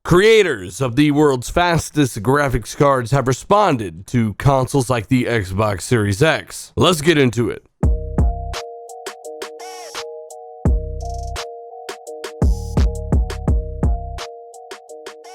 Creators of the world's fastest graphics cards have responded to consoles like the Xbox Series X. Let's get into it.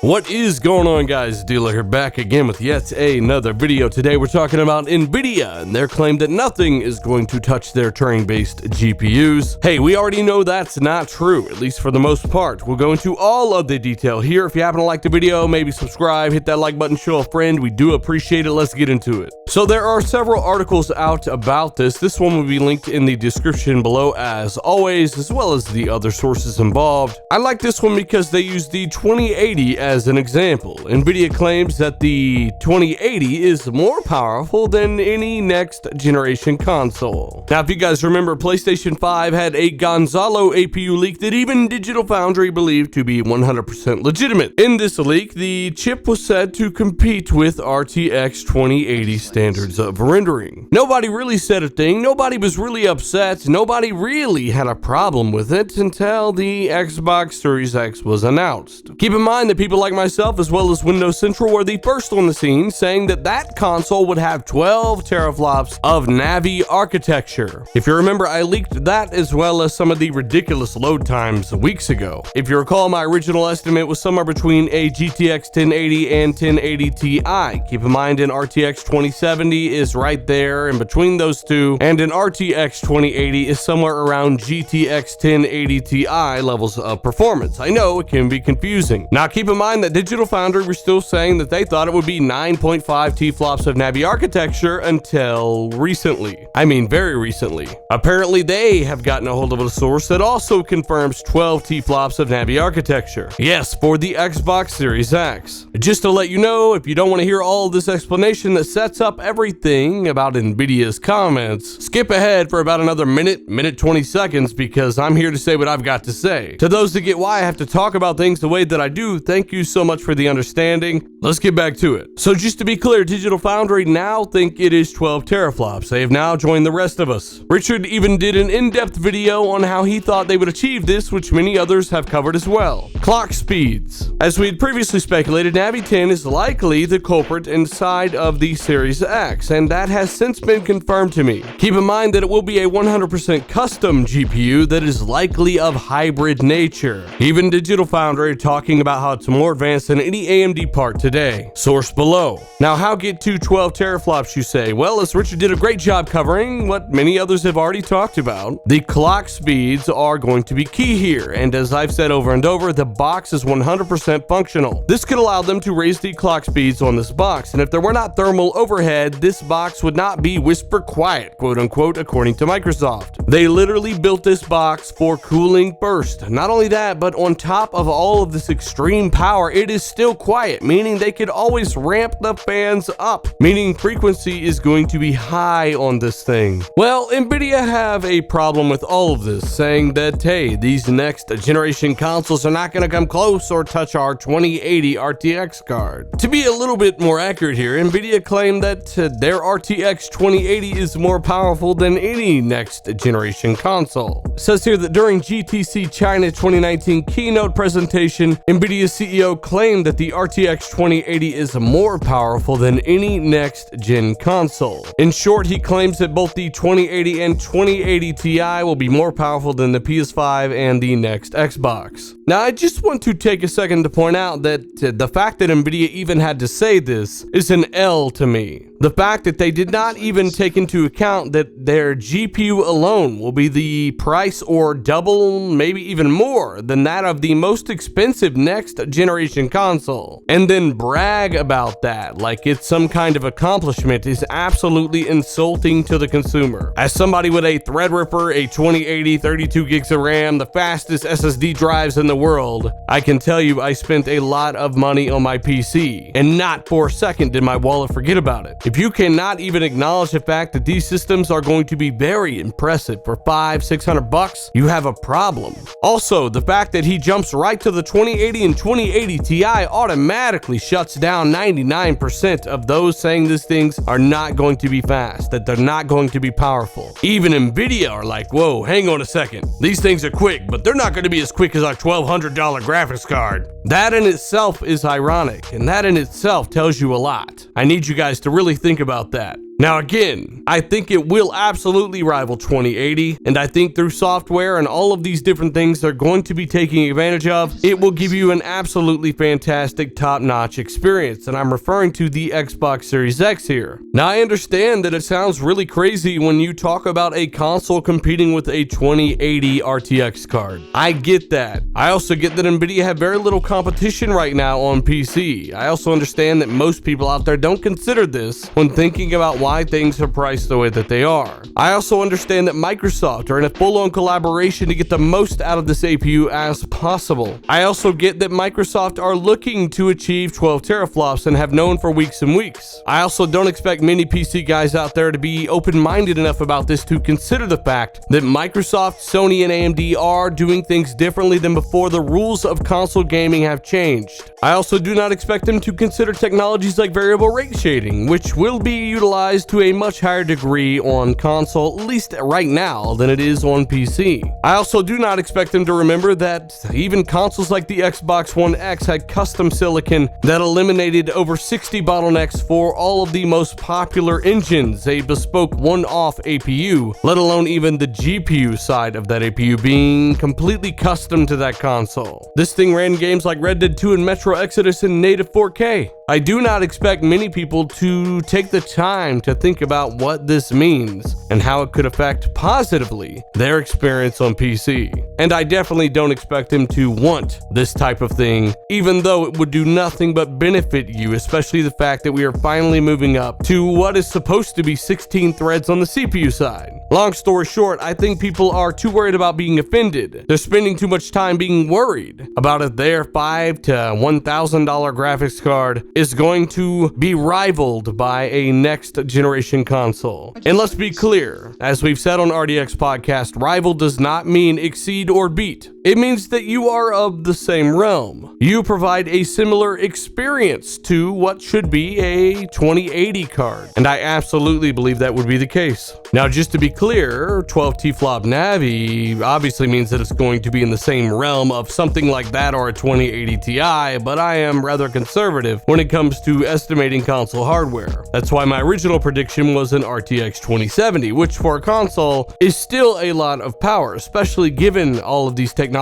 What is going on, guys? Dealer here, back again with yet another video. Today we're talking about Nvidia and their claim that nothing is going to touch their Turing-based GPUs. Hey, we already know that's not true, at least for the most part. We'll go into all of the detail here. If you happen to like the video, maybe subscribe, hit that like button, show a friend. We do appreciate it. Let's get into it. So there are several articles out about this. This one will be linked in the description below as always, as well as the other sources involved. I like this one because they use the 2080 as an example. Nvidia claims that the 2080 is more powerful than any next generation console. Now, if you guys remember, PlayStation 5 had a Gonzalo APU leak that even Digital Foundry believed to be 100% legitimate. In this leak, the chip was said to compete with RTX 2080 standards of rendering. Nobody really said a thing, nobody was really upset, nobody really had a problem with it until the Xbox Series X was announced. Keep in mind that people like myself, as well as Windows Central, were the first on the scene saying that that console would have 12 teraflops of Navi architecture. If you remember, I leaked that as well as some of the ridiculous load times weeks ago. If you recall, my original estimate was somewhere between a GTX 1080 and 1080 Ti. Keep in mind, an RTX 2070 is right there in between those two, and an RTX 2080 is somewhere around GTX 1080 Ti levels of performance. I know it can be confusing. Now, keep in mind that Digital Foundry were still saying that they thought it would be 9.5 T-flops of Navi architecture until recently. I mean, very recently. Apparently, they have gotten a hold of a source that also confirms 12 T-flops of Navi architecture. Yes, for the Xbox Series X. Just to let you know, if you don't want to hear all of this explanation that sets up everything about Nvidia's comments, skip ahead for about another minute 20 seconds, because I'm here to say what I've got to say. To those that get why I have to talk about things the way that I do, thank you so much for the understanding. Let's get back to it. So just to be clear, Digital Foundry now think it is 12 teraflops. They have now joined the rest of us. Richard even did an in-depth video on how he thought they would achieve this, which many others have covered as well. Clock speeds. As we had previously speculated, Navi 10 is likely the culprit inside of the Series X, and that has since been confirmed to me. Keep in mind that it will be a 100% custom GPU that is likely of hybrid nature. Even Digital Foundry talking about how it's more advanced than any AMD part today. Source below. Now, how get to 12 teraflops, you say? Well, as Richard did a great job covering what many others have already talked about, the clock speeds are going to be key here, and as I've said over and over, the box is 100% functional. This could allow them to raise the clock speeds on this box, and if there were not thermal overhead, this box would not be whisper quiet, quote unquote, according to Microsoft. They literally built this box for cooling burst. Not only that, but on top of all of this extreme power, it is still quiet, meaning they could always ramp the fans up, meaning frequency is going to be high on this thing. Well, Nvidia have a problem with all of this, saying that, hey, these next generation consoles are not going to come close or touch our 2080 RTX card. To be a little bit more accurate here, Nvidia claimed that their RTX 2080 is more powerful than any next generation console. It says here that during GTC China 2019 keynote presentation, Nvidia's CEO claimed that the RTX 2080 is more powerful than any next-gen console. In short, he claims that both the 2080 and 2080 Ti will be more powerful than the PS5 and the next Xbox. Now, I just want to take a second to point out that the fact that Nvidia even had to say this is an L to me. The fact that they did not even take into account that their GPU alone will be the price or double, maybe even more than that of the most expensive next generation console, and then brag about that like it's some kind of accomplishment, is absolutely insulting to the consumer. As somebody with a Threadripper, a 2080, 32 gigs of RAM, the fastest SSD drives in the world, I can tell you I spent a lot of money on my PC, and not for a second did my wallet forget about it. If you cannot even acknowledge the fact that these systems are going to be very impressive for $500-600 bucks, you have a problem. Also, the fact that he jumps right to the 2080 and 2080 2080 Ti automatically shuts down 99% of those saying these things are not going to be fast, that they're not going to be powerful. Even Nvidia are like, whoa, hang on a second. These things are quick, but they're not going to be as quick as our $1,200 graphics card. That in itself is ironic, and that in itself tells you a lot. I need you guys to really think about that. Now again, I think it will absolutely rival 2080, and I think through software and all of these different things they're going to be taking advantage of, it will give you an absolutely fantastic top-notch experience, and I'm referring to the Xbox Series X here. Now I understand that it sounds really crazy when you talk about a console competing with a 2080 RTX card. I get that. I also get that Nvidia have very little competition right now on PC. I also understand that most people out there don't consider this when thinking about why things are priced the way that they are. I also understand that Microsoft are in a full-on collaboration to get the most out of this APU as possible. I also get that Microsoft are looking to achieve 12 teraflops and have known for weeks and weeks. I also don't expect many PC guys out there to be open-minded enough about this to consider the fact that Microsoft, Sony, and AMD are doing things differently than before the rules of console gaming have changed. I also do not expect them to consider technologies like variable rate shading, which will be utilized to a much higher degree on console, at least right now, than it is on PC. I also do not expect them to remember that even consoles like the Xbox One X had custom silicon that eliminated over 60 bottlenecks for all of the most popular engines, a bespoke one-off APU, let alone even the GPU side of that APU being completely custom to that console. This thing ran games like Red Dead 2 and Metro Exodus in native 4K. I do not expect many people to take the time to think about what this means and how it could affect positively their experience on PC. And I definitely don't expect them to want this type of thing, even though it would do nothing but benefit you, especially the fact that we are finally moving up to what is supposed to be 16 threads on the CPU side. Long story short, I think people are too worried about being offended. They're spending too much time being worried about if their $5,000 to $1,000 graphics card is going to be rivaled by a next generation console. And let's be clear, as we've said on RDX Podcast, rival does not mean exceed or beat. It means that you are of the same realm. You provide a similar experience to what should be a 2080 card, and I absolutely believe that would be the case. Now, just to be clear, 12 T-flop Navi obviously means that it's going to be in the same realm of something like that or a 2080 Ti, but I am rather conservative when it comes to estimating console hardware. That's why my original prediction was an RTX 2070, which for a console is still a lot of power, especially given all of these technologies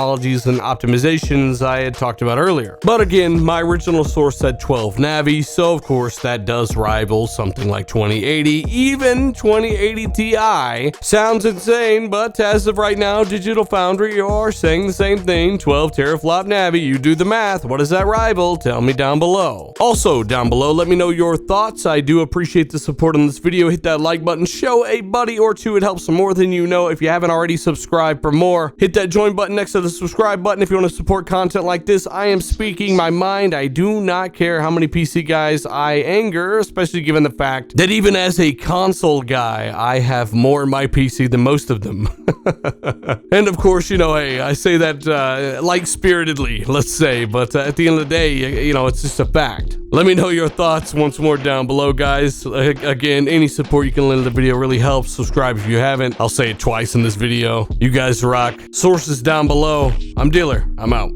and optimizations I had talked about earlier. But again, my original source said 12 Navi, so of course that does rival something like 2080. Even 2080 Ti sounds insane, but as of right now, Digital Foundry are saying the same thing. 12 teraflop Navi, you do the math. What does that rival? Tell me down below. Also, down below, let me know your thoughts. I do appreciate the support on this video. Hit that like button, show a buddy or two. It helps more than you know. If you haven't already subscribed for more, hit that join button next to the subscribe button if you want to support content like this. I am speaking my mind. I do not care how many PC guys I anger, especially given the fact that even as a console guy, I have more in my PC than most of them. And of course, you know, hey, I say that light-spiritedly, let's say, but at the end of the day, you know, it's just a fact. Let me know your thoughts once more down below, guys. Again, any support you can lend to the video really helps. Subscribe if you haven't. I'll say it twice in this video. You guys rock. Sources down below. I'm Dealer. I'm out.